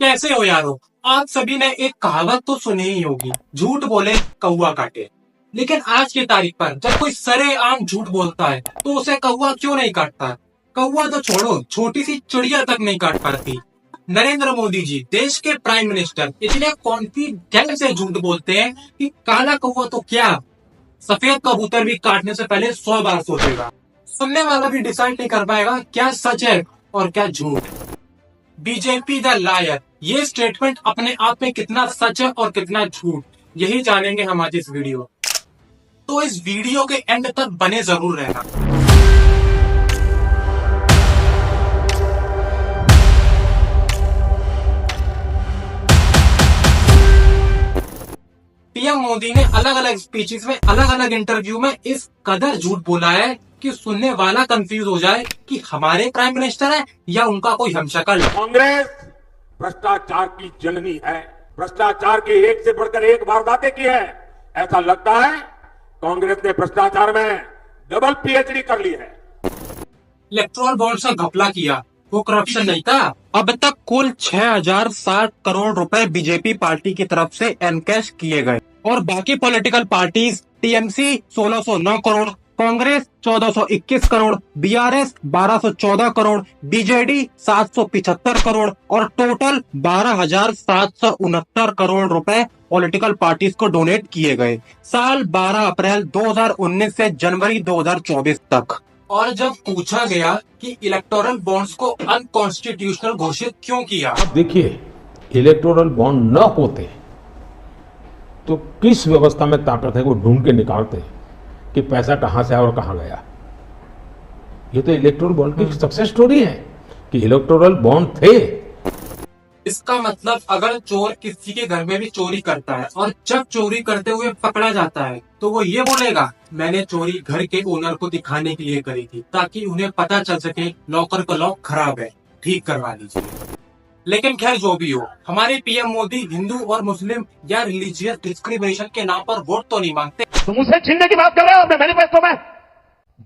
कैसे हो यारो। आप सभी ने एक कहावत तो सुनी ही होगी, झूठ बोले कौवा काटे। लेकिन आज की तारीख पर जब कोई सरेआम झूठ बोलता है तो उसे कौवा क्यों नहीं काटता। कौवा तो छोड़ो, छोटी सी चिड़िया तक नहीं काट पाती। नरेंद्र मोदी जी देश के प्राइम मिनिस्टर इतने कॉन्फिडेंस से झूठ बोलते हैं कि काला कौवा तो क्या, सफेद कबूतर भी काटने से पहले 100 बार सोचेगा। सुनने वाला भी डिसाइड नहीं कर पाएगा क्या सच है और क्या झूठ। बीजेपी द लायर, ये स्टेटमेंट अपने आप में कितना सच है और कितना झूठ, यही जानेंगे हम आज इस वीडियो। तो इस वीडियो के एंड तक बने जरूर रहना। पीएम मोदी ने अलग अलग स्पीचेस में, अलग अलग इंटरव्यू में इस कदर झूठ बोला है कि सुनने वाला कंफ्यूज हो जाए कि हमारे प्राइम मिनिस्टर है या उनका कोई हमशक्ल। कांग्रेस भ्रष्टाचार की जननी है, भ्रष्टाचार की एक से बढ़कर एक वारदातें की है। ऐसा लगता है कांग्रेस ने भ्रष्टाचार में डबल पीएचडी कर ली है। इलेक्ट्रॉल बॉन्ड से घपला किया, वो करप्शन नहीं था। अब तक कुल 6060 करोड़ रुपए बीजेपी पार्टी की तरफ से एनकैश किए गए और बाकी political parties TMC 1609 crore, Congress 1421 crore, BRS 1214 crore, BJD 775 crore और टोटल 12,769 करोड़ रुपए पॉलिटिकल पार्टीज को डोनेट किए गए साल 12 अप्रैल 2019 से जनवरी 2024 तक। और जब पूछा गया कि इलेक्टोरल बॉन्ड्स को अनकॉन्स्टिट्यूशनल घोषित क्यों किया। अब देखिए, इलेक्टोरल बॉन्ड न होते तो किस व्यवस्था में ताकत है वो ढूंढ के निकालते कि पैसा कहां से आया और कहां गया। ये तो इलेक्टोरल बॉन्ड की सक्सेस स्टोरी है कि इलेक्टोरल बॉन्ड थे। इसका मतलब अगर चोर किसी के घर में भी चोरी करता है और जब चोरी करते हुए पकड़ा जाता है तो वो ये बोलेगा मैंने चोरी घर के ओनर को दिखाने के लिए करी थी ताकि उन्हें पता चल सके लॉकर का लॉक खराब है, ठीक करवा लीजिए। लेकिन खैर जो भी हो, हमारे पीएम मोदी हिंदू और मुस्लिम या रिलीजियस डिस्क्रिमिनेशन के नाम पर वोट तो नहीं मांगते। तुम उसे छीनने की बात कर रहे हो अपने मैनिफेस्टो में।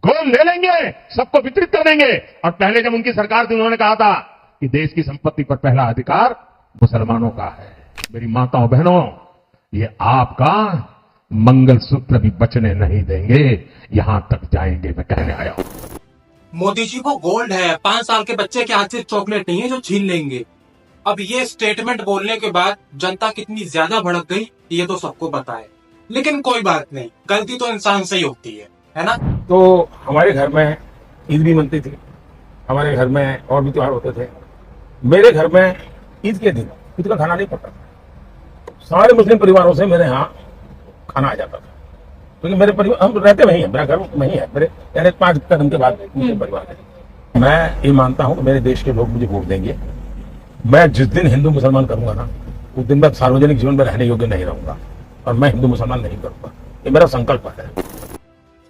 गोल ले लेंगे, सबको वितरित कर देंगे। और पहले जब उनकी सरकार थी उन्होंने कहा था कि देश की संपत्ति पर पहला अधिकार मुसलमानों का है। मेरी माताओं बहनों, ये आपका मंगलसूत्र भी बचने नहीं देंगे, यहां तक जाएंगे, मैं कहने आया हूं। मोदी जी को गोल्ड है, 5 साल के बच्चे के हाथ से चॉकलेट नहीं है जो छीन लेंगे। अब ये स्टेटमेंट बोलने के बाद जनता कितनी ज्यादा भड़क गई ये तो सबको पता है। लेकिन कोई बात नहीं, गलती तो इंसान से ही होती है ना। तो हमारे घर में ईद भी मनती थी, हमारे घर में और भी त्योहार होते थे। मेरे घर में ईद के दिन ईद का खाना नहीं पड़ता था। सारे मुस्लिम परिवारों से मेरे यहाँ खाना आ जाता था, क्योंकि मेरे परिवार, हम रहते वहीं है, मेरा घर वहीं है, मेरे यानी 5 कदम के बाद मुस्लिम परिवार है। मैं ये मानता हूँ मेरे देश के लोग मुझे वोट देंगे। मैं जिस दिन हिंदू मुसलमान करूंगा ना, उस दिन मैं सार्वजनिक जीवन में रहने योग्य नहीं रहूंगा और मैं हिंदू मुसलमान नहीं करूंगा। ये मेरा संकल्प है।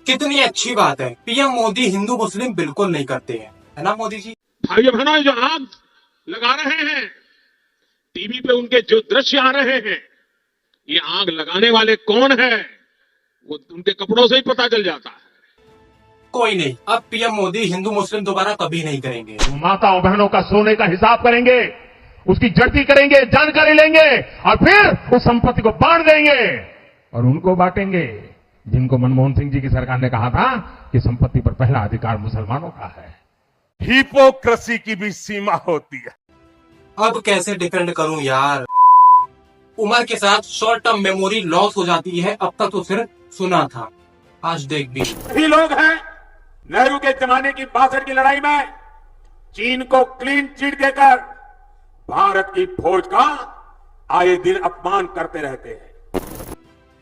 कितनी अच्छी बात है, पीएम मोदी हिंदू मुस्लिम बिल्कुल नहीं करते हैं, है ना मोदी जी। भाइयों बहनों, जो आग लगा रहे हैं, टीवी पे उनके जो दृश्य आ रहे हैं, ये आग लगाने वाले कौन है वो उनके कपड़ों से ही पता चल जाता है। कोई नहीं, अब पीएम मोदी हिंदू मुस्लिम दोबारा कभी नहीं करेंगे। माताओं बहनों का सोने का हिसाब करेंगे, उसकी जड़ती करेंगे, जानकारी लेंगे और फिर उस संपत्ति को बांट देंगे और उनको बांटेंगे जिनको मनमोहन सिंह जी की सरकार ने कहा था कि संपत्ति पर पहला अधिकार मुसलमानों का है। हिपोक्रेसी की भी सीमा होती है। अब कैसे डिफेंड करूं यार। उम्र के साथ शॉर्ट टर्म मेमोरी लॉस हो जाती है, अब तक तो सिर्फ सुना था, आज देख भी। सभी लोग हैं नेहरू के जमाने की 62 की लड़ाई में चीन को क्लीन चिट देकर भारत की फौज का आए दिन अपमान करते रहते हैं।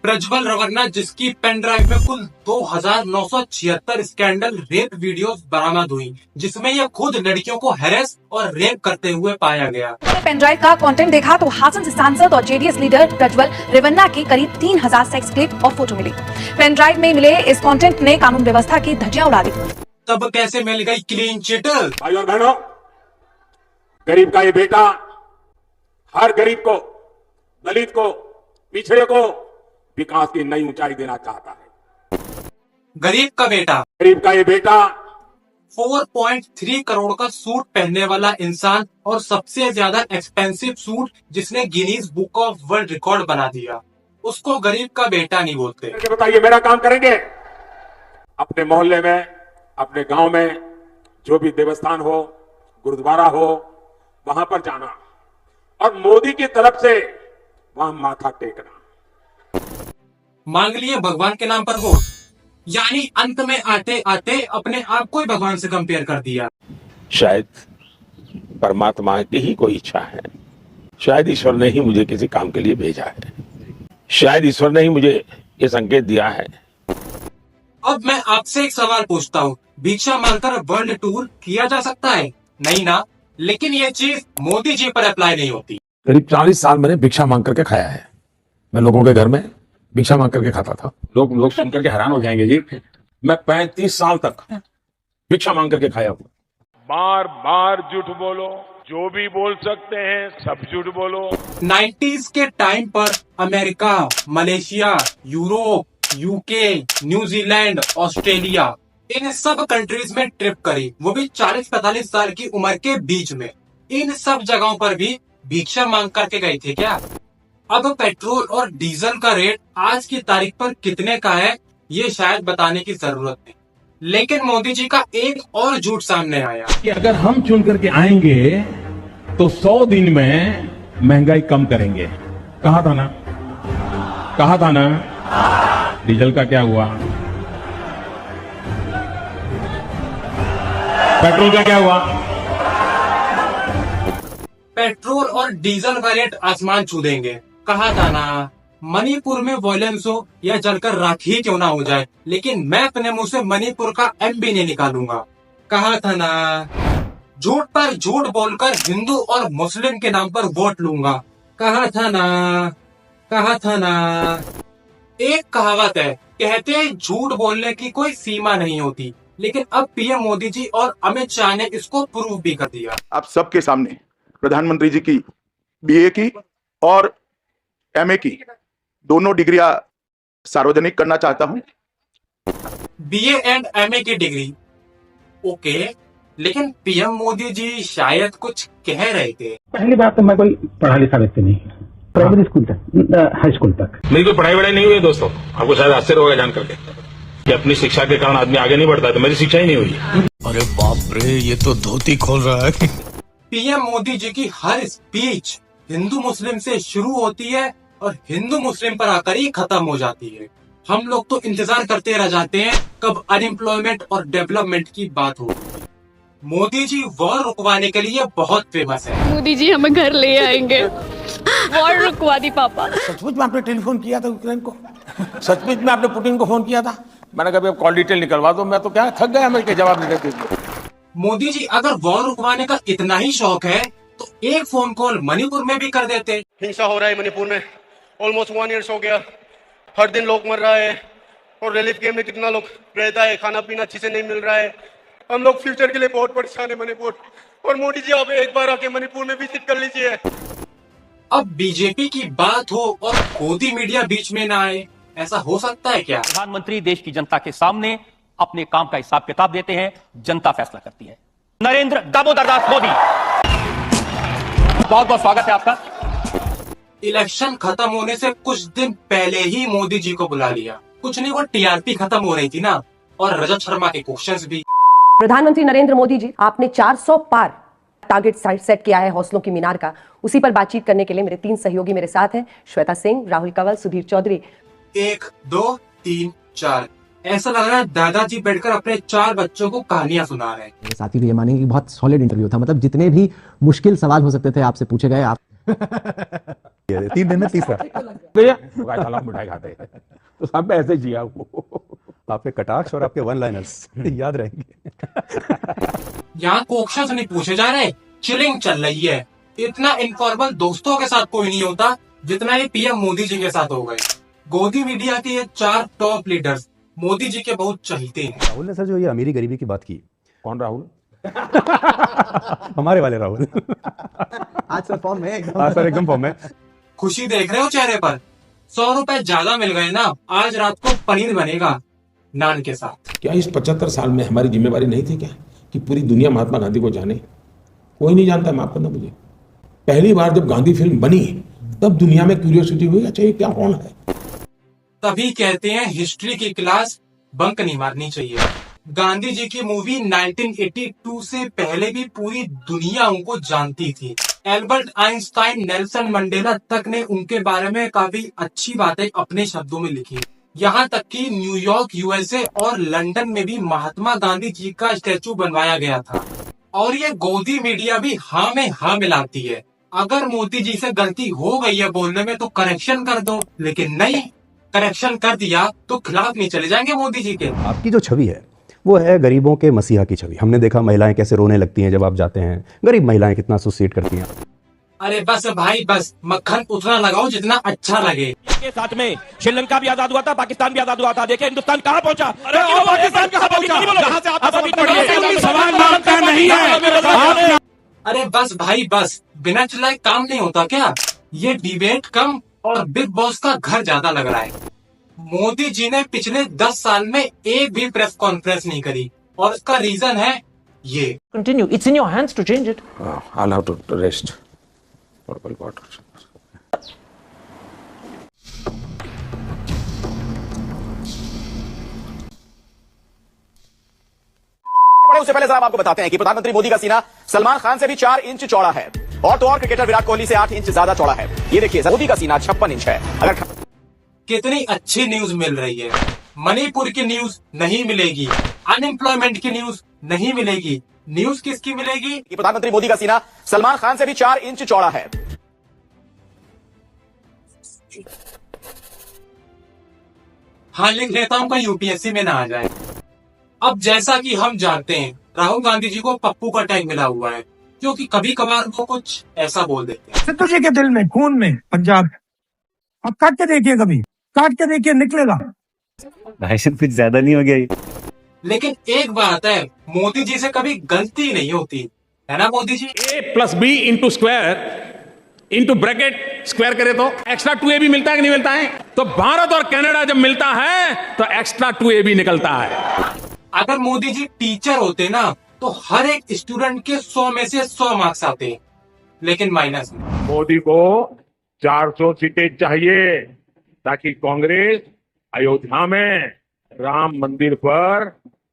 प्रज्वल रवन्ना जिसकी पेन ड्राइव में कुल 2,976 स्कैंडल रेप वीडियोस बरामद हुई, जिसमें यह खुद लड़कियों को हैरेस और रेप करते हुए पाया गया। पेन ड्राइव का कंटेंट देखा तो हासन सांसद और जेडीएस लीडर प्रज्वल रेवन्ना की करीब 3000 सेक्स क्लिप और फोटो मिली। पेन ड्राइव में मिले इस कंटेंट ने कानून व्यवस्था की धज्जियां उड़ा दी। तब कैसे मिल गई क्लीन चिट। भाइयों और बहनों, गरीब का ये बेटा हर गरीब को, दलित को, पिछड़े को विकास की नई ऊंचाई देना चाहता है। गरीब का बेटा ये बेटा 4.3 करोड़ का सूट पहनने वाला इंसान और सबसे ज्यादा एक्सपेंसिव सूट जिसने Guinness book of world record बना दिया, उसको गरीब का बेटा नहीं बोलते। बताइए, मेरा काम करेंगे? अपने मोहल्ले में, अपने गांव में जो भी देवस्थान हो, गुरुद्वारा हो, वहां पर जाना और मोदी की तरफ से वहां माथा टेकना। मांग लिए भगवान के नाम पर वोट, यानी अंत में आते आते अपने आप को ही भगवान से कंपेयर कर दिया। शायद परमात्मा की ही कोई इच्छा है, शायद ईश्वर ने ही मुझे किसी काम के लिए भेजा है, शायद ईश्वर ने ही मुझे ये संकेत दिया है। अब मैं आपसे एक सवाल पूछता हूँ, भिक्षा मांगकर वर्ल्ड टूर किया जा सकता है? नहीं ना, लेकिन ये चीज मोदी जी पर अप्लाई नहीं होती। करीब 40 साल मैंने भिक्षा मांग करके खाया है। मैं लोगों के घर में भिक्षा मांग करके खाता था। लोग सुन करके हैरान हो जाएंगे जी, मैं 35 साल तक भिक्षा मांग करके खाया हूँ। बार बार झूठ बोलो, जो भी बोल सकते हैं सब झूठ बोलो। 90s के टाइम पर America, Malaysia, Europe, UK, New Zealand, Australia, इन सब कंट्रीज में ट्रिप करी, वो भी 40-45 साल की उम्र के बीच में। इन सब जगहों पर भी भिक्षा मांग करके गए थे क्या? अब पेट्रोल और डीजल का रेट आज की तारीख पर कितने का है, ये शायद बताने की जरूरत नहीं। लेकिन मोदी जी का एक और झूठ सामने आया कि अगर हम चुन करके आएंगे तो 100 दिन में महंगाई कम करेंगे। कहा था ना, डीजल का क्या हुआ, पेट्रोल का क्या हुआ? पेट्रोल और डीजल का रेट आसमान छू देंगे। कहा था ना, मणिपुर में वॉयलेंस हो या जलकर राख ही क्यों ना हो जाए, लेकिन मैं अपने मुंह से मणिपुर का एम भी नहीं निकालूंगा। कहा था ना, झूठ पर झूठ बोलकर हिंदू और मुस्लिम के नाम पर वोट लूंगा। कहा था ना। एक कहावत है, कहते हैं झूठ बोलने की कोई सीमा नहीं होती, लेकिन अब पीएम मोदी जी और अमित शाह ने इसको प्रूव भी कर दिया। आप सबके सामने प्रधानमंत्री जी की बीए की और एमए की दोनों डिग्रियां सार्वजनिक करना चाहता हूं। बीए एंड एमए की डिग्री, ओके, लेकिन पीएम मोदी जी शायद कुछ कह रहे थे। पहली बात तो मैं कोई पढ़ा लिखा व्यक्ति नहीं, प्राइमरी स्कूल तक, हाई स्कूल तक मेरी कोई पढ़ाई वढ़ाई नहीं हुई है दोस्तों। आपको शायद आश्चर्य होगा जान करके कि अपनी शिक्षा के कारण आदमी आगे नहीं बढ़ता है, तो मेरी शिक्षा ही नहीं हुई। अरे बाप रे, ये तो धोती खोल रहा है। पीएम मोदी जी की हर स्पीच हिंदू मुस्लिम से शुरू होती है और हिंदू मुस्लिम पर आकर ही खत्म हो जाती है। हम लोग तो इंतजार करते रह जाते हैं कब अनएम्प्लॉयमेंट और डेवलपमेंट की बात हो। मोदी जी वॉर रुकवाने के लिए बहुत फेमस है। मोदी जी हमें घर ले आएंगे, वॉर रुकवा दी पापा। सचमुच में आपने टेलीफोन किया था यूक्रेन को? सचमुच में आपने पुतिन को फोन किया था? मैंने कहा कॉल डिटेल निकलवा दो, मैं तो क्या थक गया मेरे के जवाब देने के लिए। मोदी जी अगर वॉर रुकवाने का इतना ही शौक है तो एक फोन कॉल मणिपुर में भी कर देते। हिंसा हो रहा है मणिपुर में, ऑलमोस्ट 1 ईयर हो गया, हर दिन लोग मर रहा है और रिलीफ कैंप में कितना लोग रहता है, खाना पीना अच्छे से नहीं मिल रहा है। हम लोग फ्यूचर के लिए बहुत परेशान है मणिपुर, और मोदी जी आप एक बार आके मणिपुर में विजिट कर लीजिए। अब बीजेपी की बात हो और मोदी मीडिया बीच में ना आए, ऐसा हो सकता है क्या? प्रधानमंत्री देश की जनता के सामने अपने काम का हिसाब किताब देते हैं, जनता फैसला करती है। नरेंद्र दामोदर दास मोदी, बहुत बहुत स्वागत है आपका। इलेक्शन खत्म होने से कुछ दिन पहले ही मोदी जी को बुला लिया। कुछ नहीं, वो टीआरपी खत्म हो रही थी ना, और रजत शर्मा के क्वेश्चंस भी। प्रधानमंत्री नरेंद्र मोदी जी, आपने 400 पार टारगेट सेट किया है हौसलों की मीनार का। उसी पर बातचीत करने के लिए मेरे 3 सहयोगी मेरे साथ हैं, श्वेता सिंह, राहुल कंवल, सुधीर चौधरी। 1 2 3 4, ऐसा लग रहा है दादाजी बैठकर अपने 4 बच्चों को कहानियां सुना रहे हैं। साथी भी ये मानेंगे कि बहुत सॉलिड इंटरव्यू था, मतलब जितने भी मुश्किल सवाल हो सकते थे आपसे पूछे गए। आप 3 दिन में 30 मिठाई खाते हैं तो सब ऐसे जिया वो। आपके कटाक्ष और आपके वन लाइनर्स याद रहेंगे। यहाँ क्वेश्चंस नहीं पूछे जा रहे, चिलिंग चल रही है। इतना इनफॉर्मल दोस्तों के साथ कोई नहीं होता जितना ये पीएम मोदी जी के साथ हो गए। गोदी मीडिया के ये 4 टॉप लीडर्स मोदी जी के बहुत चहीते हैं। राहुल ने सर जो ये अमीरी गरीबी की बात की। कौन राहुल? हमारे वाले राहुल। आज सर फॉर्म में सर एकदम फॉर्म में। खुशी देख रहे हो चेहरे पर? 100 रुपए ज्यादा मिल गए ना, आज रात को पनीर बनेगा नान के साथ। क्या इस 75 साल में हमारी जिम्मेवारी नहीं थी क्या कि पूरी दुनिया महात्मा गांधी को जाने? कोई नहीं जानता, माफ करना मुझे। पहली बार जब गांधी फिल्म बनी तब दुनिया में क्यूरियोसिटी हुई, अच्छा ये क्या कौन है। तभी कहते हैं हिस्ट्री की क्लास बंक नहीं मारनी चाहिए। गांधी जी की मूवी 1982 से पहले भी पूरी दुनिया उनको जानती थी। एल्बर्ट आइंस्टाइन, नेल्सन मंडेला तक ने उनके बारे में काफी अच्छी बातें अपने शब्दों में लिखी। यहाँ तक कि न्यूयॉर्क, यूएसए और लंदन में भी महात्मा गांधी जी का स्टैचू बनवाया गया था। और ये गोदी मीडिया भी हाँ में हाँ मिलाती है। अगर मोदी जी से गलती हो गई है बोलने में तो करेक्शन कर दो, लेकिन नहीं, करेक्शन कर दिया तो खिलाफ नहीं चले जाएंगे मोदी जी के। आपकी जो छवि है वो है गरीबों के मसीहा की छवि। हमने देखा महिलाएं कैसे रोने लगती हैं जब आप जाते हैं, गरीब महिलाएं कितना सुसाइड करती हैं। अरे बस भाई बस, मक्खन उतना लगाओ जितना अच्छा लगे। के साथ में श्रीलंका भी आजाद हुआ था, पाकिस्तान भी आजाद हुआ था। देखिए हिंदुस्तान कहाँ पहुंचा, पाकिस्तान कहाँ पहुंचा। सवाल मांगता नहीं है। अरे बस भाई बस, बिना चिल्लाए काम नहीं होता क्या? ये डिबेट कम और बिग बॉस का घर ज्यादा लग रहा है। मोदी जी ने पिछले 10 साल में एक भी प्रेस कॉन्फ्रेंस नहीं करी और उसका रीजन है ये। Continue, it's in your hands to change it. I'll have to rest. Purple water. उससे पहले जरा आपको बताते हैं कि प्रधानमंत्री मोदी का सीना सलमान खान से भी 4 इंच चौड़ा है और तो और क्रिकेटर विराट कोहली से 8 इंच ज्यादा चौड़ा है। ये देखिए मोदी का सीना 56 इंच है। अगर कितनी अच्छी न्यूज मिल रही है। मणिपुर की न्यूज नहीं मिलेगी, अनएम्प्लॉयमेंट की न्यूज नहीं मिलेगी, न्यूज किसकी मिलेगी? प्रधानमंत्री मोदी का सीना सलमान खान से भी 4 इंच चौड़ा है। हाँ, लिख लेता हूँ कहीं यूपीएससी में ना आ जाए। अब जैसा कि हम जानते हैं राहुल गांधी जी को पप्पू का टैग मिला हुआ है, क्योंकि कभी कभार वो कुछ ऐसा बोल देते हैं। सिद्धू जी के दिल में, खून में पंजाब। अब काट के देखिए, कभी काट के देखिए, निकलेगा। भाई कुछ ज्यादा नहीं हो गया ये? लेकिन एक बात है, मोदी जी से कभी गलती नहीं होती है ना Modi ji? A+B into square into bracket square करे तो एक्स्ट्रा 2a भी मिलता है कि नहीं मिलता है? तो भारत और कनाडा जब मिलता है तो एक्स्ट्रा 2a भी निकलता है। अगर मोदी जी टीचर होते ना तो हर एक स्टूडेंट के 100 में से 100 मार्क्स आते, लेकिन माइनस में। मोदी को 400 सीटें चाहिए ताकि कांग्रेस अयोध्या में राम मंदिर पर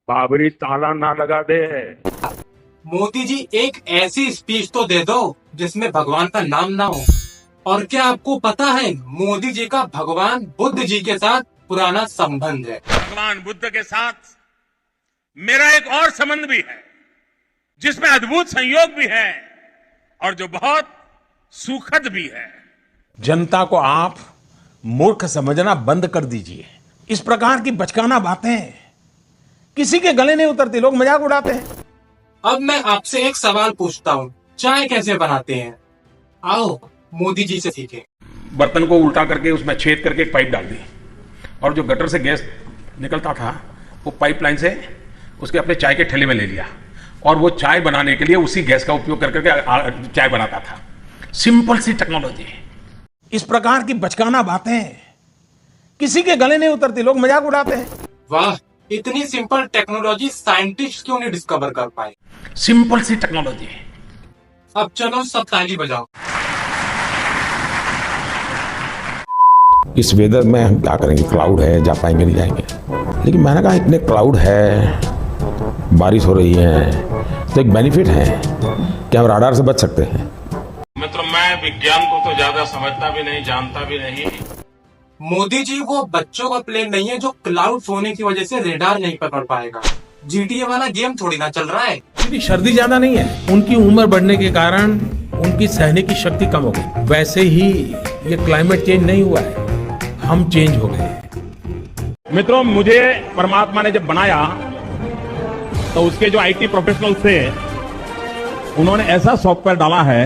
बाबरी ताला ना लगा दे। मोदी जी एक ऐसी स्पीच तो दे दो जिसमें भगवान का नाम ना हो। और क्या आपको पता है मोदी जी का भगवान बुद्ध जी के साथ पुराना संबंध है? भगवान बुद्ध के साथ मेरा एक और संबंध भी है जिसमें अद्भुत संयोग भी है और जो बहुत सुखद भी है। जनता को आप मूर्ख समझना बंद कर दीजिए। इस प्रकार की बचकाना बातें किसी के गले नहीं उतरती, लोग मजाक उड़ाते हैं। अब मैं आपसे एक सवाल पूछता हूँ, चाय कैसे बनाते हैं? आओ मोदी जी से सीखें। बर्तन को उल्टा करके उसमें छेद करके एक पाइप डाल दी और जो गटर से गैस निकलता था वो पाइपलाइन से उसके अपने चाय के ठेले में ले लिया और वो चाय बनाने के लिए उसी गैस का उपयोग करके चाय बनाता था। सिंपल सी टेक्नोलॉजी। इस प्रकार की बचकाना बातें किसी के गले नहीं उतरती, लोग मजाक उड़ाते हैं। वाह, इतनी सिंपल टेक्नोलॉजी साइंटिस्ट क्यों नहीं डिस्कवर कर पाए? सिंपल सी टेक्नोलॉजी। अब चलो सब ताली बजाओ। इस वेदर में हम क्या करेंगे? क्लाउड है, जा पाएंगे नहीं जाएंगे। लेकिन मैंने कहा इतने क्लाउड है, बारिश हो रही है, तो एक बेनिफिट है कि हम राडार से बच सकते हैं। मतलब मैं विज्ञान को तो ज्यादा समझता भी नहीं, जानता भी नहीं। मोदी जी वो बच्चों का प्लेन नहीं है जो क्लाउड होने की वजह से रेडार नहीं पकड़ पाएगा। GTA वाला गेम थोड़ी ना चल रहा है। उनकी सर्दी ज्यादा नहीं है, उनकी उम्र बढ़ने के कारण उनकी सहने की शक्ति कम हो गई। वैसे ही ये क्लाइमेट चेंज नहीं हुआ है, हम चेंज हो गए। मित्रों, मुझे परमात्मा ने जब बनाया तो उसके जो IT प्रोफेशनल थे उन्होंने ऐसा सॉफ्टवेयर डाला है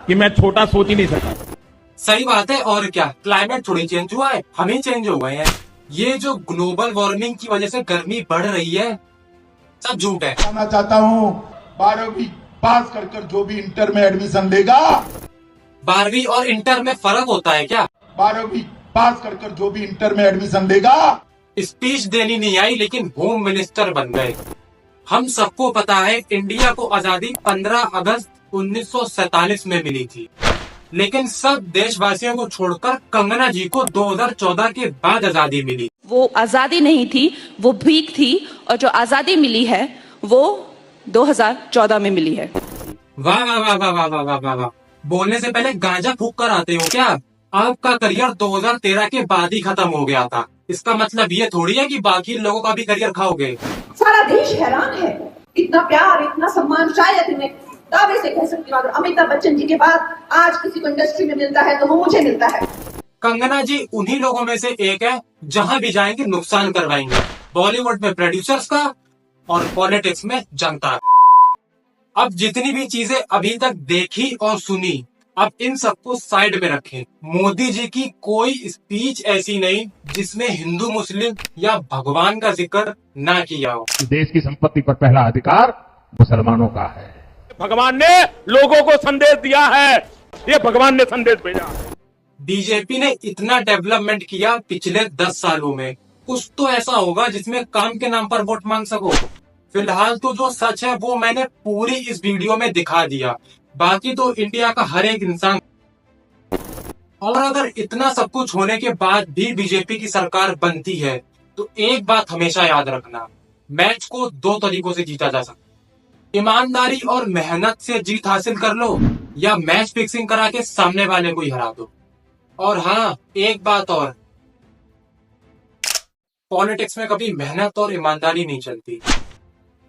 कि मैं छोटा सोच ही नहीं सकता। सही बात है। और क्या, क्लाइमेट थोड़ी चेंज हुआ है, हम ही चेंज हो गए हैं। ये जो ग्लोबल वार्मिंग की वजह से गर्मी बढ़ रही है, सब झूठ है। कहना चाहता हूँ 12वीं पास कर जो भी इंटर में एडमिशन लेगा। 12वीं और इंटर में फर्क होता है क्या? 12वीं पास कर जो भी इंटर में एडमिशन लेगा। स्पीच देनी नहीं आई लेकिन होम मिनिस्टर बन गए। हम सबको पता है इंडिया को आजादी 15 अगस्त 1947 में मिली थी, लेकिन सब देशवासियों को छोड़कर कंगना जी को 2014 के बाद आजादी मिली। वो आजादी नहीं थी, वो भीख थी, और जो आजादी मिली है वो 2014 में मिली है। वाह वाह वाह वाह वाह वाह वाह वाह वाह। बोलने से पहले गांजा फूक कर आते हो क्या? आपका करियर 2013 के बाद ही खत्म हो गया था। इसका मतलब ये थोड़ी है कि बाकी लोगों का भी करियर खाओगे। सारा देश हैरान है, इतना प्यार, इतना सम्मान शायद मैं दावे से कह सकती हूँ अमिताभ बच्चन जी के बाद आज किसी को इंडस्ट्री में मिलता है तो वो मुझे मिलता है। कंगना जी उन्हीं लोगों में से एक है जहां भी जाएंगे नुकसान करवाएंगे। बॉलीवुड में प्रोड्यूसर्स का और पॉलिटिक्स में जनता। अब जितनी भी चीजें अभी तक देखी और सुनी, अब इन सबको साइड में रखें। मोदी जी की कोई स्पीच ऐसी नहीं जिसमें हिंदू मुस्लिम या भगवान का जिक्र ना किया हो। देश की संपत्ति पर पहला अधिकार मुसलमानों का है। भगवान ने लोगों को संदेश दिया है, ये भगवान ने संदेश भेजा। बीजेपी ने इतना डेवलपमेंट किया पिछले 10 सालों में, कुछ तो ऐसा होगा जिसमें काम के नाम पर वोट मांग सको। फिलहाल तो जो सच है वो मैंने पूरी इस वीडियो में दिखा दिया, बाकी तो इंडिया का हर एक इंसान। और अगर इतना सब कुछ होने के बाद भी बीजेपी की सरकार बनती है तो एक बात हमेशा याद रखना, मैच को 2 तरीकों से जीता जा सकता। ईमानदारी और मेहनत से जीत हासिल कर लो, या मैच फिक्सिंग करा के सामने वाले को ही हरा दो। और हाँ, एक बात और, पॉलिटिक्स में कभी मेहनत और ईमानदारी नहीं चलती।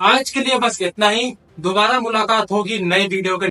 आज के लिए बस इतना ही। दोबारा मुलाकात होगी नए वीडियो के